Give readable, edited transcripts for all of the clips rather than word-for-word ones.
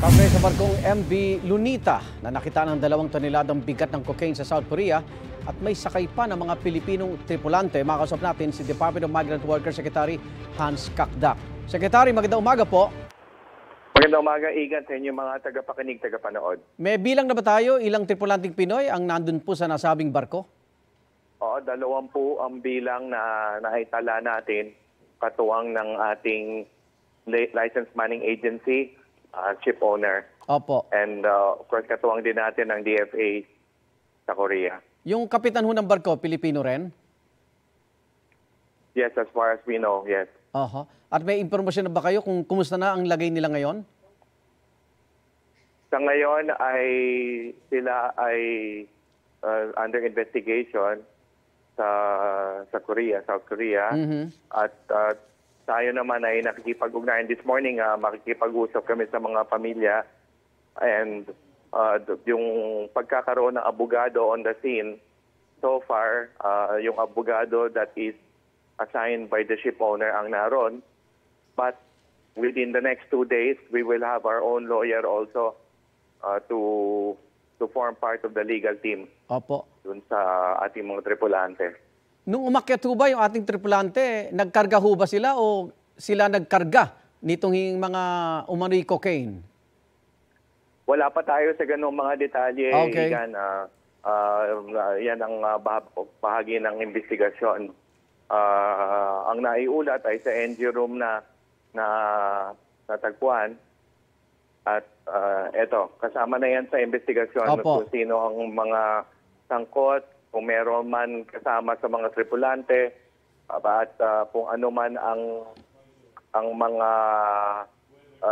Kaugnay sa barkong MV Lunita na nakita ng 2 toneladang bigat ng cocaine sa South Korea at may sakay pa ng mga Pilipinong tripulante. Makausap natin si Department of Migrant Workers Secretary Hans Kakdak. Secretary, magandang umaga po. Magandang umaga, Igan, sa inyo mga tagapakinig, tagapanood. May bilang na ba tayo? Ilang tripulanting Pinoy ang nandun po sa nasabing barko? Oo, 20 ang bilang na naitala natin, katuwang ng ating License Manning Agency, ship owner. Opo. And of course, katuwang din natin ng DFA sa Korea. Yung kapitan ho ng barko, Pilipino rin? Yes, as far as we know, yes. Oho. At may impormasyon na ba kayo kung kumusta na ang lagay nila ngayon? Sa ngayon ay sila ay under investigation sa Korea, South Korea. At tayo naman ay nakikipag-ugnayan this morning, makikipag-usap kami sa mga pamilya, and yung pagkakaroon ng abogado on the scene, so far, yung abogado that is assigned by the ship owner ang naroon. But within the next 2 days, we will have our own lawyer also to form part of the legal team. Opo. Dun sa ating mga tripulante. Nung umakyat ho ba yung ating tripulante, nagkarga ho ba sila o sila nagkarga nitong mga umano'y cocaine? Wala pa tayo sa ganung mga detalye. Okay. Yan ang bahagi ng investigasyon. Ang naiulat ay sa NG room na natagpuan. At eto, kasama na yan sa investigasyon kung sino ang mga sangkot, kung meron man kasama sa mga tripulante, at kung ano man ang mga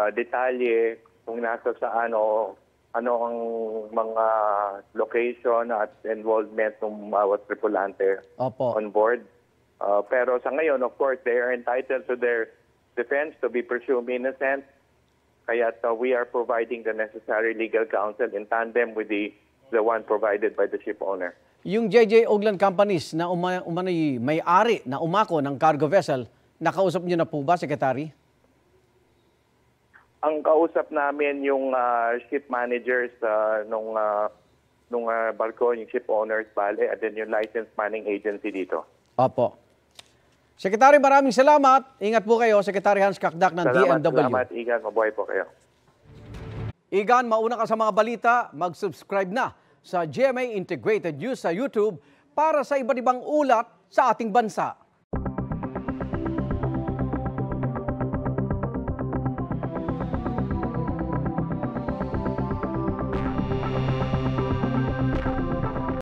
detalye, kung nasa saan o ano ang mga location at involvement ng bawat tripulante on board. Pero sa ngayon, of course, they are entitled to their defense to be presumed innocent. Kaya we are providing the necessary legal counsel in tandem with the one provided by the ship owner. Yung JJ Ogland Companies na umano'y may-ari na umako ng cargo vessel, nakausap niyo na po ba, Secretary? Ang kausap namin yung ship managers nung barko, yung ship owners, bale, at then yung License Manning Agency dito. Opo. Secretary, maraming salamat. Ingat po kayo, Secretary Hans Kakdak ng DMW. Salamat, Igan. Mabuhay po kayo. Igan, mauna ka sa mga balita, mag-subscribe na sa GMA Integrated News sa YouTube para sa iba't ibang ulat sa ating bansa.